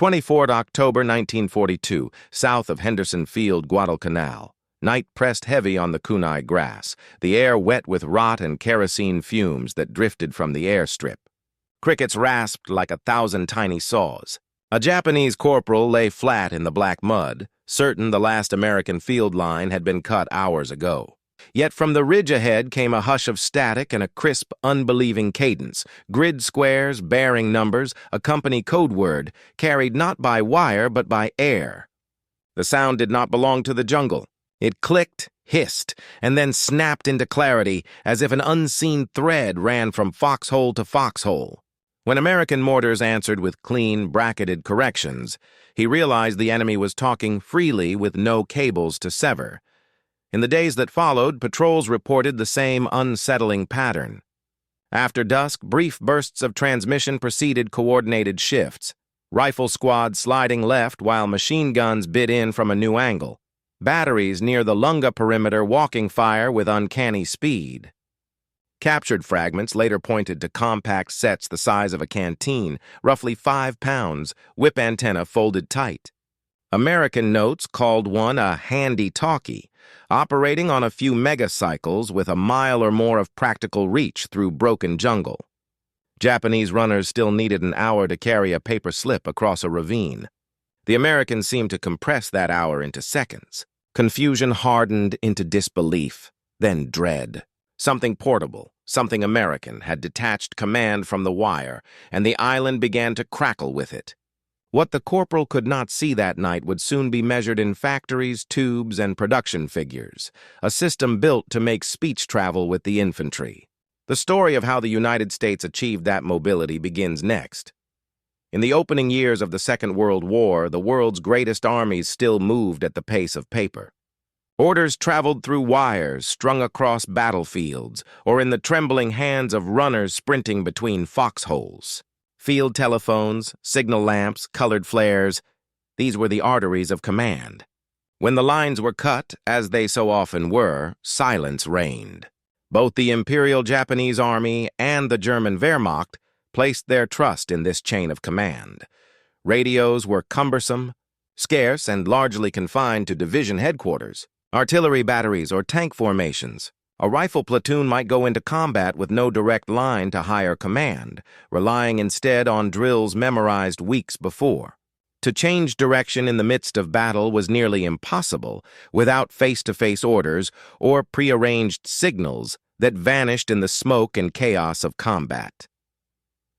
24th October 1942, south of Henderson Field, Guadalcanal. Night pressed heavy on the kunai grass, the air wet with rot and kerosene fumes that drifted from the airstrip. Crickets rasped like 1,000 tiny saws. A Japanese corporal lay flat in the black mud, certain the last American field line had been cut hours ago. Yet from the ridge ahead came a hush of static and a crisp, unbelieving cadence, grid squares, bearing numbers, a company code word, carried not by wire but by air. The sound did not belong to the jungle. It clicked, hissed, and then snapped into clarity as if an unseen thread ran from foxhole to foxhole. When American mortars answered with clean, bracketed corrections, he realized the enemy was talking freely with no cables to sever. In the days that followed, patrols reported the same unsettling pattern. After dusk, brief bursts of transmission preceded coordinated shifts, rifle squads sliding left while machine guns bit in from a new angle, batteries near the Lunga perimeter walking fire with uncanny speed. Captured fragments later pointed to compact sets the size of a canteen, roughly 5 pounds, whip antenna folded tight. American notes called one a Handie-Talkie, operating on a few megacycles with a mile or more of practical reach through broken jungle. Japanese runners still needed an hour to carry a paper slip across a ravine. The Americans seemed to compress that hour into seconds. Confusion hardened into disbelief, then dread. Something portable, something American, had detached command from the wire, and the island began to crackle with it. What the corporal could not see that night would soon be measured in factories, tubes, and production figures, a system built to make speech travel with the infantry. The story of how the United States achieved that mobility begins next. In the opening years of the Second World War, the world's greatest armies still moved at the pace of paper. Orders traveled through wires strung across battlefields, or in the trembling hands of runners sprinting between foxholes. Field telephones, signal lamps, colored flares, these were the arteries of command. When the lines were cut, as they so often were, silence reigned. Both the Imperial Japanese Army and the German Wehrmacht placed their trust in this chain of command. Radios were cumbersome, scarce, and largely confined to division headquarters. Artillery batteries or tank formations. A rifle platoon might go into combat with no direct line to higher command, relying instead on drills memorized weeks before. To change direction in the midst of battle was nearly impossible without face-to-face orders or prearranged signals that vanished in the smoke and chaos of combat.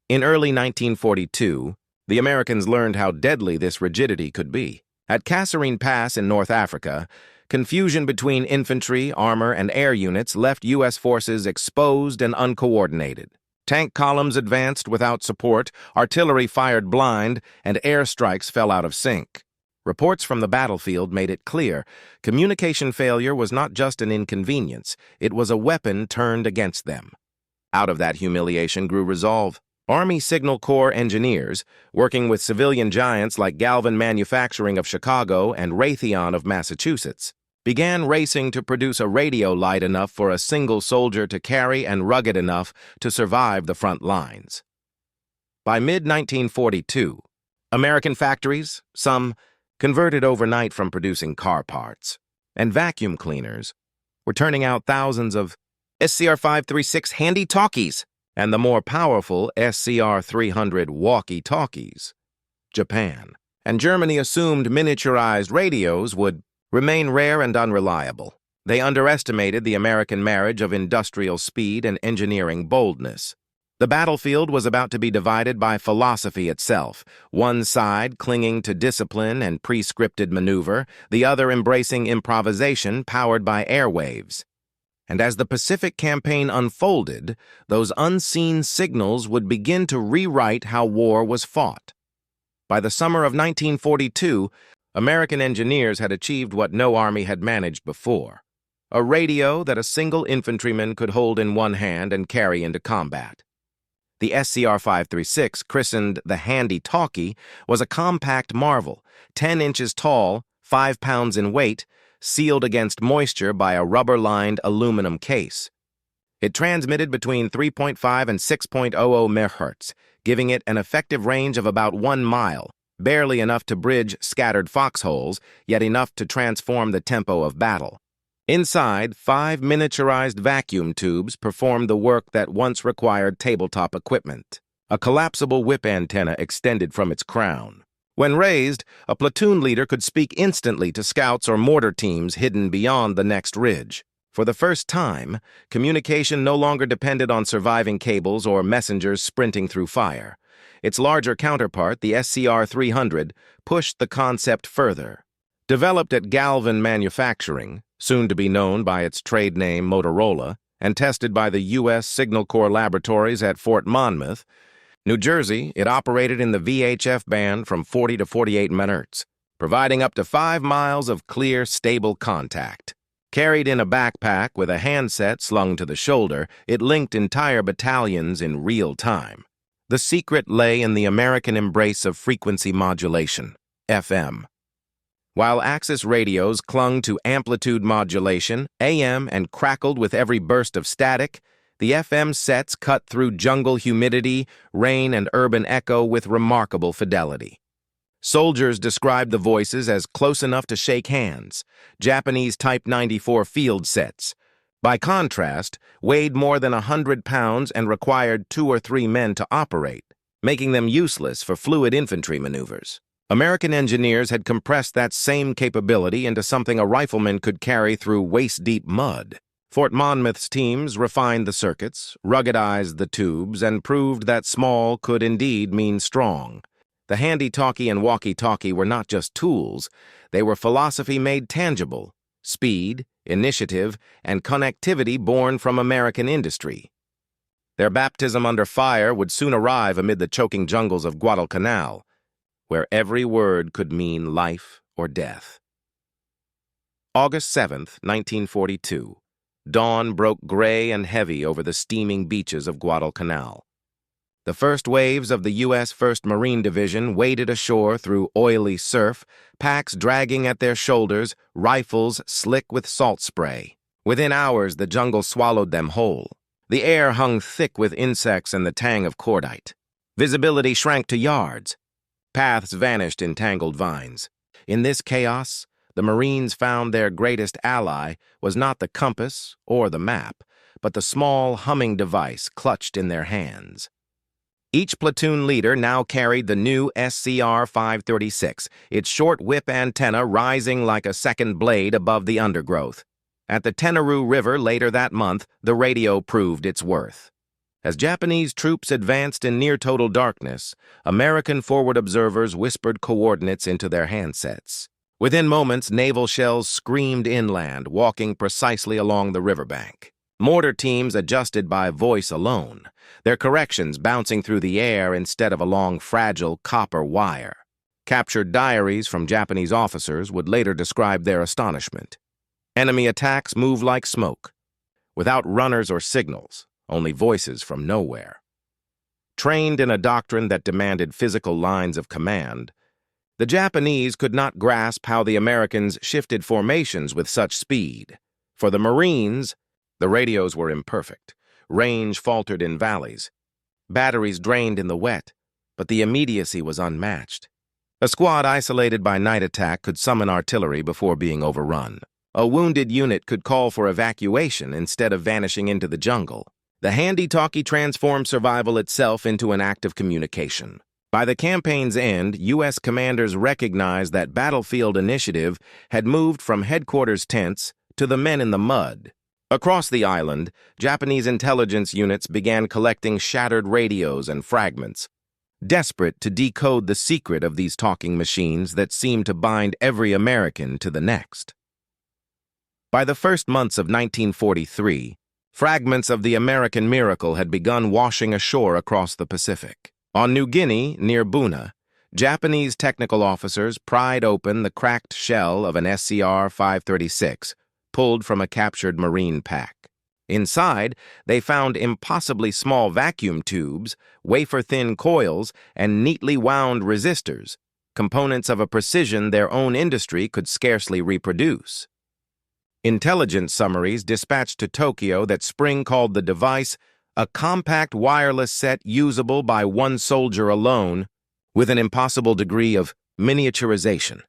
In early 1942, the Americans learned how deadly this rigidity could be. At Kasserine Pass in North Africa, confusion between infantry, armor, and air units left U.S. forces exposed and uncoordinated. Tank columns advanced without support, artillery fired blind, and airstrikes fell out of sync. Reports from the battlefield made it clear communication failure was not just an inconvenience, it was a weapon turned against them. Out of that humiliation grew resolve. Army Signal Corps engineers, working with civilian giants like Galvin Manufacturing of Chicago and Raytheon of Massachusetts, began racing to produce a radio light enough for a single soldier to carry and rugged enough to survive the front lines. By mid-1942, American factories, some converted overnight from producing car parts, and vacuum cleaners, were turning out thousands of SCR-536 Handie-Talkies and the more powerful SCR-300 Walkie-Talkies. Japan and Germany assumed miniaturized radios would remain rare and unreliable. They underestimated the American marriage of industrial speed and engineering boldness. The battlefield was about to be divided by philosophy itself, one side clinging to discipline and pre-scripted maneuver, the other embracing improvisation powered by airwaves. And as the Pacific Campaign unfolded, those unseen signals would begin to rewrite how war was fought. By the summer of 1942, American engineers had achieved what no army had managed before: a radio that a single infantryman could hold in one hand and carry into combat. The SCR-536, christened the Handie-Talkie, was a compact marvel, 10 inches tall, 5 pounds in weight, sealed against moisture by a rubber-lined aluminum case. It transmitted between 3.5 and 6.00 MHz, giving it an effective range of about 1 mile, barely enough to bridge scattered foxholes, yet enough to transform the tempo of battle. Inside, 5 miniaturized vacuum tubes performed the work that once required tabletop equipment. A collapsible whip antenna extended from its crown. When raised, a platoon leader could speak instantly to scouts or mortar teams hidden beyond the next ridge. For the first time, communication no longer depended on surviving cables or messengers sprinting through fire. Its larger counterpart, the SCR-300, pushed the concept further. Developed at Galvin Manufacturing, soon to be known by its trade name Motorola, and tested by the U.S. Signal Corps laboratories at Fort Monmouth, New Jersey, it operated in the VHF band from 40 to 48 MHz, providing up to 5 miles of clear, stable contact. Carried in a backpack with a handset slung to the shoulder, it linked entire battalions in real time. The secret lay in the American embrace of frequency modulation, FM. While Axis radios clung to amplitude modulation, AM, and crackled with every burst of static, the FM sets cut through jungle humidity, rain, and urban echo with remarkable fidelity. Soldiers described the voices as close enough to shake hands, Japanese Type 94 field sets. By contrast, weighed more than 100 pounds and required 2 or 3 men to operate, making them useless for fluid infantry maneuvers. American engineers had compressed that same capability into something a rifleman could carry through waist-deep mud. Fort Monmouth's teams refined the circuits, ruggedized the tubes, and proved that small could indeed mean strong. The Handie-Talkie and Walkie-Talkie were not just tools, they were philosophy made tangible, speed, initiative, and connectivity born from American industry. Their baptism under fire would soon arrive amid the choking jungles of Guadalcanal, where every word could mean life or death. August 7, 1942. Dawn broke gray and heavy over the steaming beaches of Guadalcanal. The first waves of the U.S. 1st Marine Division waded ashore through oily surf, packs dragging at their shoulders, rifles slick with salt spray. Within hours, the jungle swallowed them whole. The air hung thick with insects and the tang of cordite. Visibility shrank to yards. Paths vanished in tangled vines. In this chaos, the Marines found their greatest ally was not the compass or the map, but the small humming device clutched in their hands. Each platoon leader now carried the new SCR-536, its short whip antenna rising like a second blade above the undergrowth. At the Tenaru River later that month, the radio proved its worth. As Japanese troops advanced in near-total darkness, American forward observers whispered coordinates into their handsets. Within moments, naval shells screamed inland, walking precisely along the riverbank. Mortar teams adjusted by voice alone, their corrections bouncing through the air instead of along fragile copper wire. Captured diaries from Japanese officers would later describe their astonishment. Enemy attacks moved like smoke, without runners or signals, only voices from nowhere. Trained in a doctrine that demanded physical lines of command, the Japanese could not grasp how the Americans shifted formations with such speed. For the Marines, the radios were imperfect. Range faltered in valleys. Batteries drained in the wet, but the immediacy was unmatched. A squad isolated by night attack could summon artillery before being overrun. A wounded unit could call for evacuation instead of vanishing into the jungle. The Handie-Talkie transformed survival itself into an act of communication. By the campaign's end, U.S. commanders recognized that battlefield initiative had moved from headquarters tents to the men in the mud. Across the island, Japanese intelligence units began collecting shattered radios and fragments, desperate to decode the secret of these talking machines that seemed to bind every American to the next. By the first months of 1943, fragments of the American miracle had begun washing ashore across the Pacific. On New Guinea, near Buna, Japanese technical officers pried open the cracked shell of an SCR-536, pulled from a captured Marine pack. Inside, they found impossibly small vacuum tubes, wafer-thin coils, and neatly wound resistors, components of a precision their own industry could scarcely reproduce. Intelligence summaries dispatched to Tokyo that spring called the device a compact wireless set usable by one soldier alone, with an impossible degree of Miniaturization.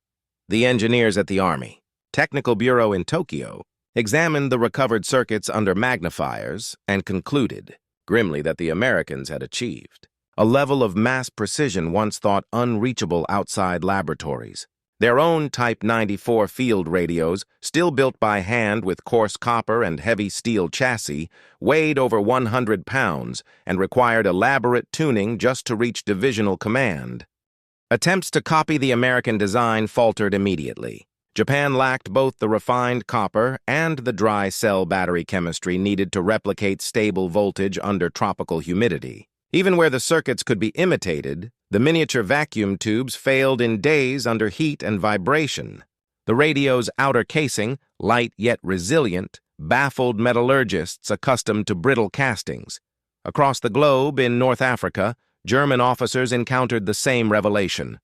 The engineers at the Army Technical Bureau in Tokyo examined the recovered circuits under magnifiers and concluded, grimly, that the Americans had achieved a level of mass precision once thought unreachable outside laboratories. Their own Type 94 field radios, still built by hand with coarse copper and heavy steel chassis, weighed over 100 pounds and required elaborate tuning just to reach divisional command. Attempts to copy the American design faltered immediately. Japan lacked both the refined copper and the dry cell battery chemistry needed to replicate stable voltage under tropical humidity. Even where the circuits could be imitated, the miniature vacuum tubes failed in days under heat and vibration. The radio's outer casing, light yet resilient, baffled metallurgists accustomed to brittle castings. Across the globe, in North Africa, German officers encountered the same revelation.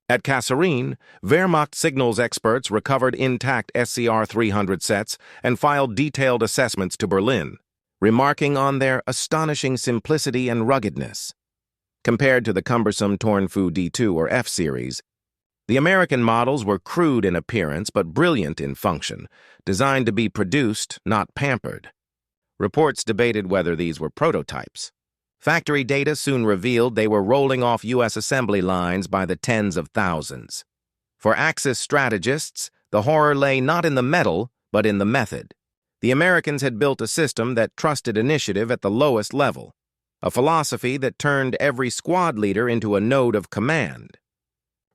At Kasserine, Wehrmacht signals experts recovered intact SCR-300 sets and filed detailed assessments to Berlin, remarking on their astonishing simplicity and ruggedness. Compared to the cumbersome Tornfu D2 or F series, the American models were crude in appearance but brilliant in function, designed to be produced, not pampered. Reports debated whether these were prototypes. Factory data soon revealed they were rolling off U.S. assembly lines by the tens of thousands. For Axis strategists, the horror lay not in the metal, but in the method. The Americans had built a system that trusted initiative at the lowest level, a philosophy that turned every squad leader into a node of command.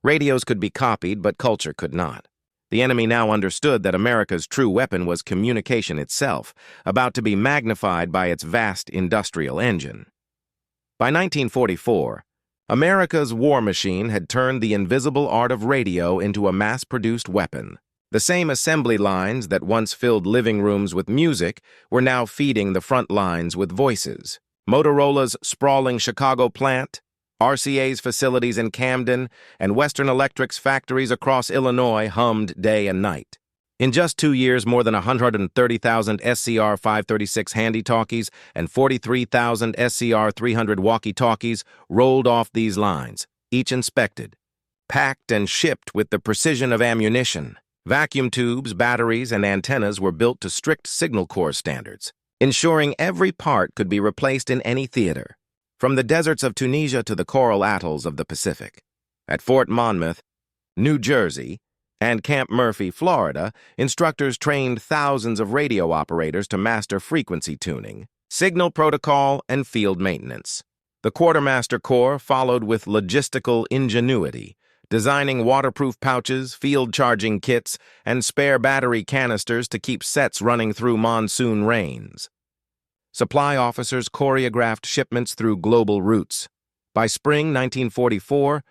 Radios could be copied, but culture could not. The enemy now understood that America's true weapon was communication itself, about to be magnified by its vast industrial engine. By 1944, America's war machine had turned the invisible art of radio into a mass-produced weapon. The same assembly lines that once filled living rooms with music were now feeding the front lines with voices. Motorola's sprawling Chicago plant, RCA's facilities in Camden, and Western Electric's factories across Illinois hummed day and night. In just 2 years, more than 130,000 SCR-536 Handie-Talkies and 43,000 SCR-300 Walkie-Talkies rolled off these lines, each inspected, packed and shipped with the precision of ammunition. Vacuum tubes, batteries, and antennas were built to strict Signal Corps standards, ensuring every part could be replaced in any theater, from the deserts of Tunisia to the coral atolls of the Pacific. At Fort Monmouth, New Jersey, and Camp Murphy, Florida, instructors trained thousands of radio operators to master frequency tuning, signal protocol, and field maintenance. The Quartermaster Corps followed with logistical ingenuity, designing waterproof pouches, field charging kits, and spare battery canisters to keep sets running through monsoon rains. Supply officers choreographed shipments through global routes. By spring 1944,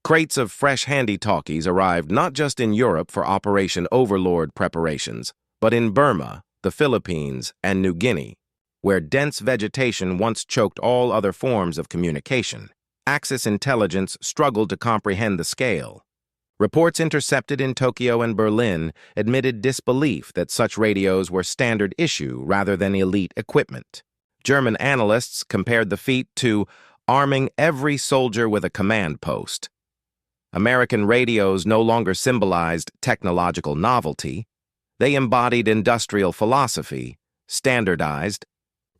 crates of fresh Handie-Talkies arrived not just in Europe for Operation Overlord preparations, but in Burma, the Philippines, and New Guinea, where dense vegetation once choked all other forms of communication. Axis intelligence struggled to comprehend the scale. Reports intercepted in Tokyo and Berlin admitted disbelief that such radios were standard issue rather than elite equipment. German analysts compared the feat to arming every soldier with a command post. American radios no longer symbolized technological novelty. They embodied industrial philosophy, standardized,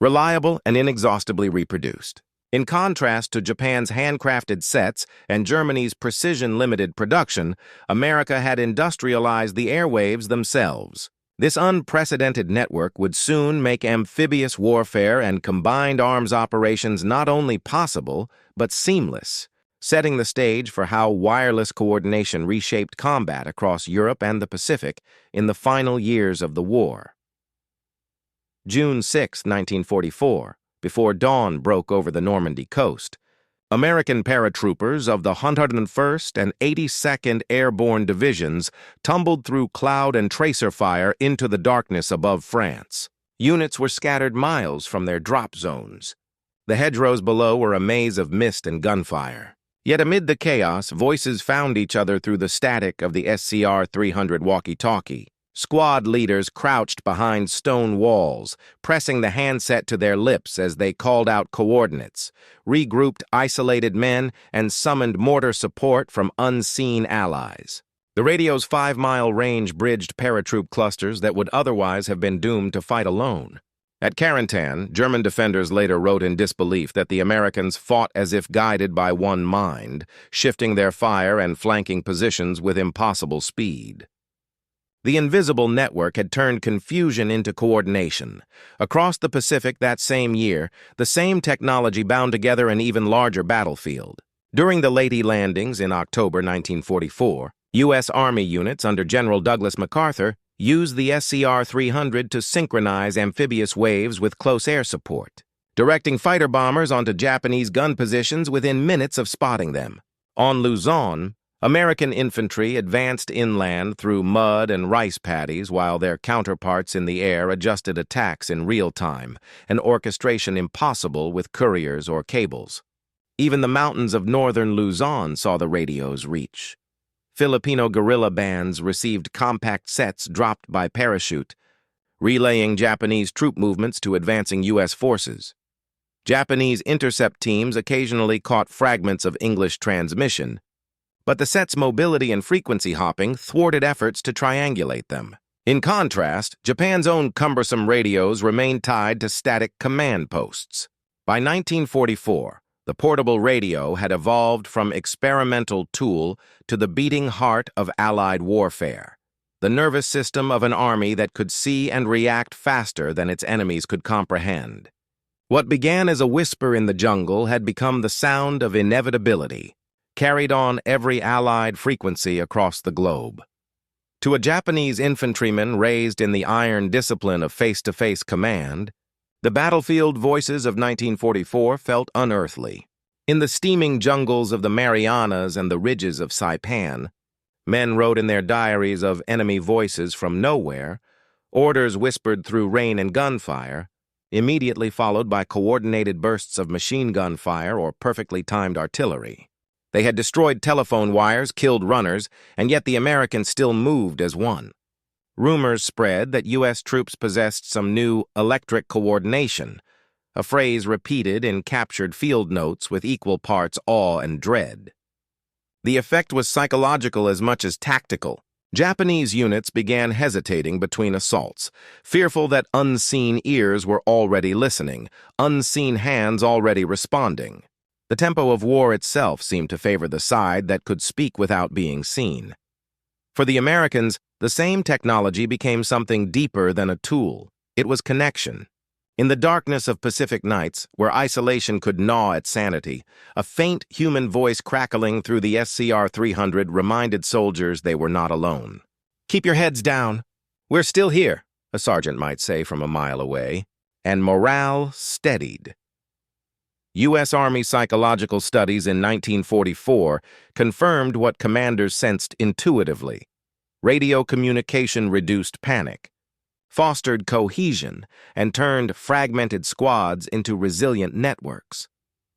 reliable, and inexhaustibly reproduced. In contrast to Japan's handcrafted sets and Germany's precision-limited production, America had industrialized the airwaves themselves. This unprecedented network would soon make amphibious warfare and combined arms operations not only possible, but seamless, setting the stage for how wireless coordination reshaped combat across Europe and the Pacific in the final years of the war. June 6, 1944. Before dawn broke over the Normandy coast, American paratroopers of the 101st and 82nd Airborne Divisions tumbled through cloud and tracer fire into the darkness above France. Units were scattered miles from their drop zones. The hedgerows below were a maze of mist and gunfire. Yet amid the chaos, voices found each other through the static of the SCR-300 walkie-talkie. Squad leaders crouched behind stone walls, pressing the handset to their lips as they called out coordinates, regrouped isolated men, and summoned mortar support from unseen allies. The radio's 5-mile range bridged paratroop clusters that would otherwise have been doomed to fight alone. At Carentan, German defenders later wrote in disbelief that the Americans fought as if guided by one mind, shifting their fire and flanking positions with impossible speed. The invisible network had turned confusion into coordination. Across the Pacific that same year, the same technology bound together an even larger battlefield. During the Leyte landings in October 1944, U.S. Army units under General Douglas MacArthur used the SCR-300 to synchronize amphibious waves with close air support, directing fighter bombers onto Japanese gun positions within minutes of spotting them. On Luzon, American infantry advanced inland through mud and rice paddies while their counterparts in the air adjusted attacks in real time, an orchestration impossible with couriers or cables. Even the mountains of northern Luzon saw the radio's reach. Filipino guerrilla bands received compact sets dropped by parachute, relaying Japanese troop movements to advancing U.S. forces. Japanese intercept teams occasionally caught fragments of English transmission, but the set's mobility and frequency hopping thwarted efforts to triangulate them. In contrast, Japan's own cumbersome radios remained tied to static command posts. By 1944, the portable radio had evolved from experimental tool to the beating heart of Allied warfare, the nervous system of an army that could see and react faster than its enemies could comprehend. What began as a whisper in the jungle had become the sound of inevitability, carried on every Allied frequency across the globe. To a Japanese infantryman raised in the iron discipline of face-to-face command, the battlefield voices of 1944 felt unearthly. In the steaming jungles of the Marianas and the ridges of Saipan, men wrote in their diaries of enemy voices from nowhere, orders whispered through rain and gunfire, immediately followed by coordinated bursts of machine gun fire or perfectly timed artillery. They had destroyed telephone wires, killed runners, and yet the Americans still moved as one. Rumors spread that U.S. troops possessed some new electric coordination, a phrase repeated in captured field notes with equal parts awe and dread. The effect was psychological as much as tactical. Japanese units began hesitating between assaults, fearful that unseen ears were already listening, unseen hands already responding. The tempo of war itself seemed to favor the side that could speak without being seen. For the Americans, the same technology became something deeper than a tool. It was connection. In the darkness of Pacific nights, where isolation could gnaw at sanity, a faint human voice crackling through the SCR-300 reminded soldiers they were not alone. "Keep your heads down. We're still here," a sergeant might say from a mile away, and morale steadied. U.S. Army psychological studies in 1944 confirmed what commanders sensed intuitively. Radio communication reduced panic, fostered cohesion, and turned fragmented squads into resilient networks.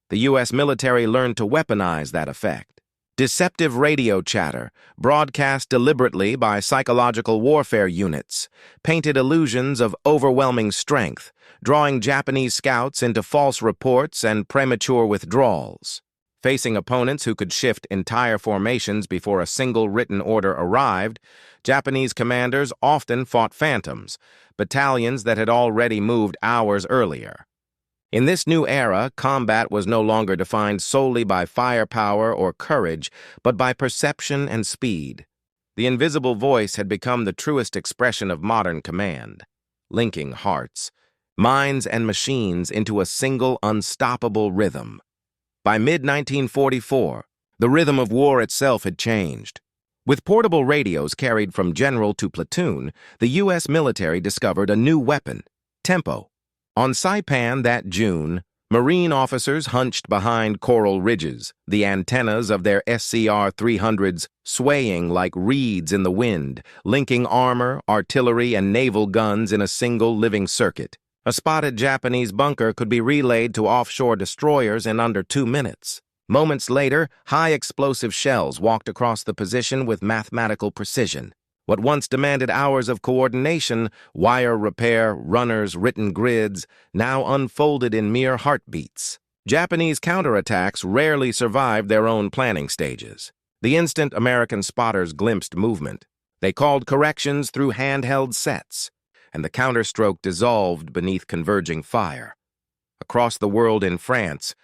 The U.S. military learned to weaponize that effect. Deceptive radio chatter, broadcast deliberately by psychological warfare units, painted illusions of overwhelming strength, drawing Japanese scouts into false reports and premature withdrawals. Facing opponents who could shift entire formations before a single written order arrived, Japanese commanders often fought phantoms, battalions that had already moved hours earlier. In this new era, combat was no longer defined solely by firepower or courage, but by perception and speed. The invisible voice had become the truest expression of modern command, linking hearts, minds, and machines into a single unstoppable rhythm. By mid-1944, the rhythm of war itself had changed. With portable radios carried from general to platoon, the U.S. military discovered a new weapon, tempo. On Saipan that June, Marine officers hunched behind coral ridges, the antennas of their SCR-300s swaying like reeds in the wind, linking armor, artillery, and naval guns in a single living circuit. A spotted Japanese bunker could be relayed to offshore destroyers in under 2 minutes. Moments later, high-explosive shells walked across the position with mathematical precision. What once demanded hours of coordination, wire repair, runners, written grids, now unfolded in mere heartbeats. Japanese counterattacks rarely survived their own planning stages. The instant American spotters glimpsed movement, they called corrections through handheld sets, and the counterstroke dissolved beneath converging fire. Across the world in France,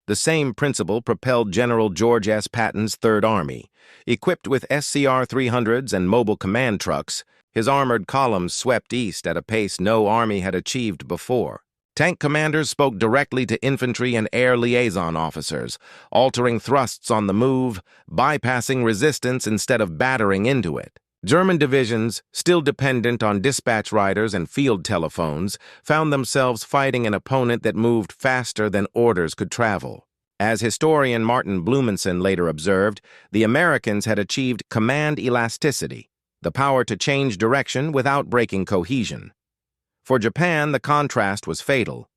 the same principle propelled General George S. Patton's Third Army. Equipped with SCR-300s and mobile command trucks, his armored columns swept east at a pace no army had achieved before. Tank commanders spoke directly to infantry and air liaison officers, altering thrusts on the move, bypassing resistance instead of battering into it. German divisions, still dependent on dispatch riders and field telephones, found themselves fighting an opponent that moved faster than orders could travel. As historian Martin Blumenson later observed, the Americans had achieved command elasticity, the power to change direction without breaking cohesion. For Japan, the contrast was fatal.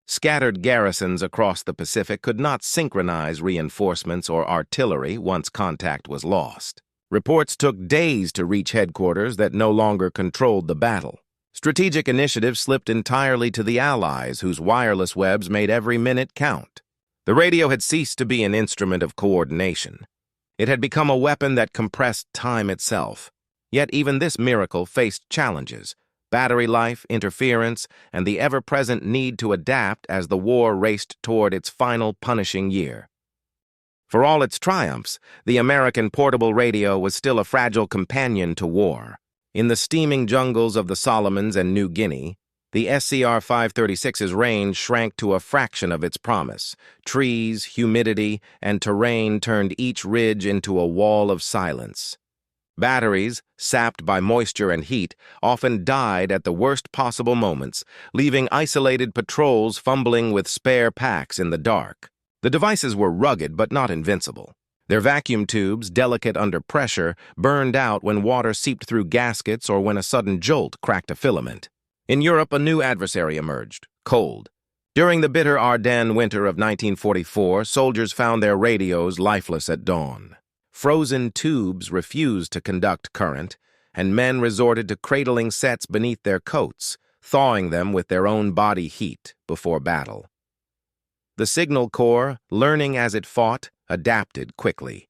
Scattered garrisons across the Pacific could not synchronize reinforcements or artillery once contact was lost. Reports took days to reach headquarters that no longer controlled the battle. Strategic initiative slipped entirely to the Allies, whose wireless webs made every minute count. The radio had ceased to be an instrument of coordination. It had become a weapon that compressed time itself. Yet even this miracle faced challenges: battery life, interference, and the ever-present need to adapt as the war raced toward its final punishing year. For all its triumphs, the American portable radio was still a fragile companion to war. In the steaming jungles of the Solomons and New Guinea, the SCR-536's range shrank to a fraction of its promise. Trees, humidity, and terrain turned each ridge into a wall of silence. Batteries, sapped by moisture and heat, often died at the worst possible moments, leaving isolated patrols fumbling with spare packs in the dark. The devices were rugged but not invincible. Their vacuum tubes, delicate under pressure, burned out when water seeped through gaskets or when a sudden jolt cracked a filament. In Europe, a new adversary emerged: cold. During the bitter Ardennes winter of 1944, soldiers found their radios lifeless at dawn. Frozen tubes refused to conduct current, and men resorted to cradling sets beneath their coats, thawing them with their own body heat before battle. The Signal Corps, learning as it fought, adapted quickly.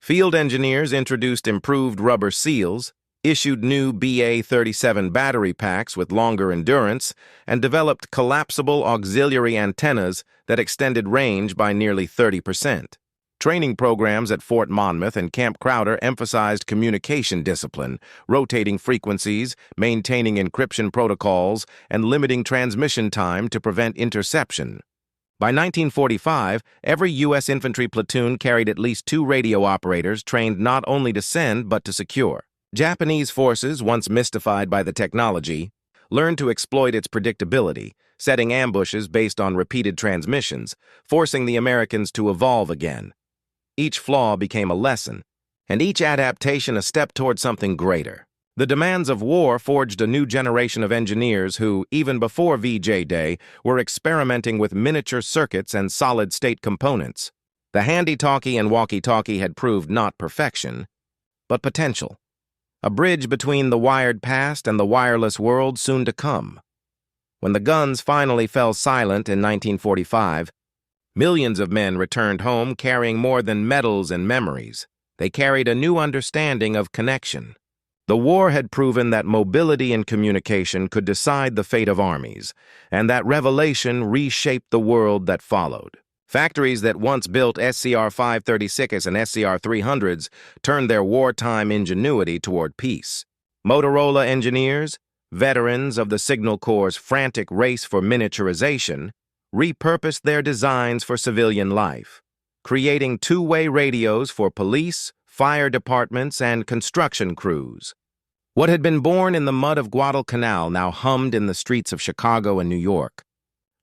Field engineers introduced improved rubber seals, issued new BA-37 battery packs with longer endurance, and developed collapsible auxiliary antennas that extended range by nearly 30%. Training programs at Fort Monmouth and Camp Crowder emphasized communication discipline, rotating frequencies, maintaining encryption protocols, and limiting transmission time to prevent interception. By 1945, every U.S. infantry platoon carried at least 2 radio operators trained not only to send but to secure. Japanese forces, once mystified by the technology, learned to exploit its predictability, setting ambushes based on repeated transmissions, forcing the Americans to evolve again. Each flaw became a lesson, and each adaptation a step toward something greater. The demands of war forged a new generation of engineers who, even before VJ Day, were experimenting with miniature circuits and solid-state components. The Handie-Talkie and Walkie-Talkie had proved not perfection, but potential. A bridge between the wired past and the wireless world soon to come. When the guns finally fell silent in 1945, millions of men returned home carrying more than medals and memories. They carried a new understanding of connection. The war had proven that mobility and communication could decide the fate of armies, and that revelation reshaped the world that followed. Factories that once built SCR-536s and SCR-300s turned their wartime ingenuity toward peace. Motorola engineers, veterans of the Signal Corps' frantic race for miniaturization, repurposed their designs for civilian life, creating two-way radios for police, fire departments, and construction crews. What had been born in the mud of Guadalcanal now hummed in the streets of Chicago and New York,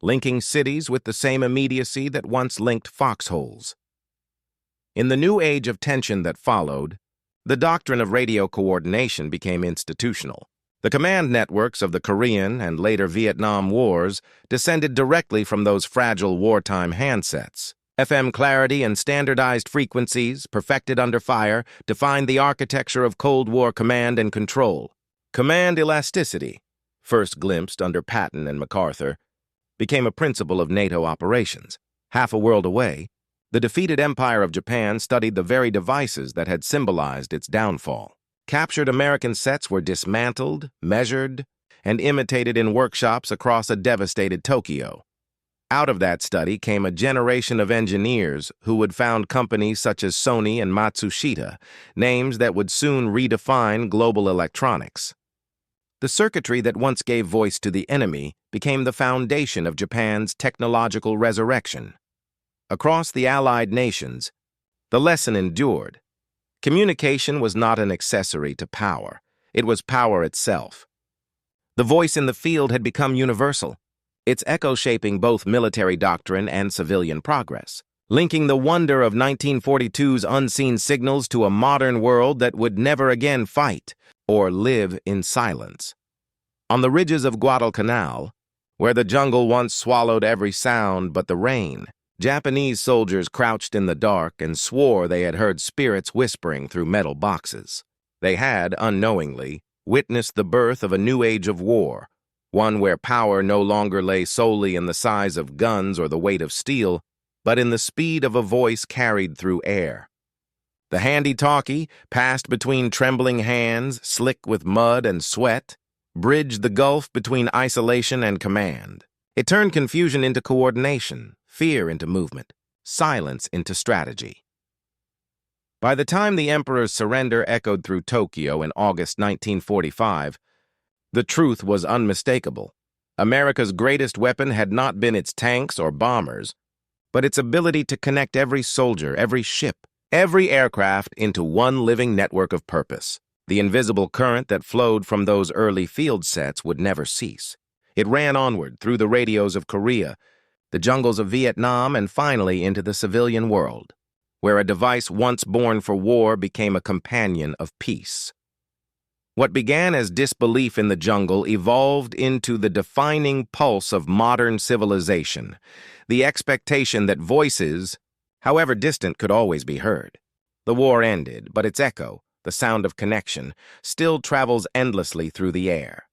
linking cities with the same immediacy that once linked foxholes. In the new age of tension that followed, the doctrine of radio coordination became institutional. The command networks of the Korean and later Vietnam Wars descended directly from those fragile wartime handsets. FM clarity and standardized frequencies, perfected under fire, defined the architecture of Cold War command and control. Command elasticity, first glimpsed under Patton and MacArthur, became a principle of NATO operations. Half a world away, the defeated Empire of Japan studied the very devices that had symbolized its downfall. Captured American sets were dismantled, measured, and imitated in workshops across a devastated Tokyo. Out of that study came a generation of engineers who would found companies such as Sony and Matsushita, names that would soon redefine global electronics. The circuitry that once gave voice to the enemy became the foundation of Japan's technological resurrection. Across the Allied nations, the lesson endured. Communication was not an accessory to power. It was power itself. The voice in the field had become universal, its echo shaping both military doctrine and civilian progress, linking the wonder of 1942's unseen signals to a modern world that would never again fight or live in silence. On the ridges of Guadalcanal, where the jungle once swallowed every sound but the rain, Japanese soldiers crouched in the dark and swore they had heard spirits whispering through metal boxes. They had, unknowingly, witnessed the birth of a new age of war, one where power no longer lay solely in the size of guns or the weight of steel, but in the speed of a voice carried through air. The Handie-Talkie, passed between trembling hands, slick with mud and sweat, bridged the gulf between isolation and command. It turned confusion into coordination, fear into movement, silence into strategy. By the time the Emperor's surrender echoed through Tokyo in August 1945, the truth was unmistakable. America's greatest weapon had not been its tanks or bombers, but its ability to connect every soldier, every ship, every aircraft into one living network of purpose. The invisible current that flowed from those early field sets would never cease. It ran onward through the radios of Korea, the jungles of Vietnam, and finally into the civilian world, where a device once born for war became a companion of peace. What began as disbelief in the jungle evolved into the defining pulse of modern civilization, the expectation that voices, however distant, could always be heard. The war ended, but its echo, the sound of connection, still travels endlessly through the air.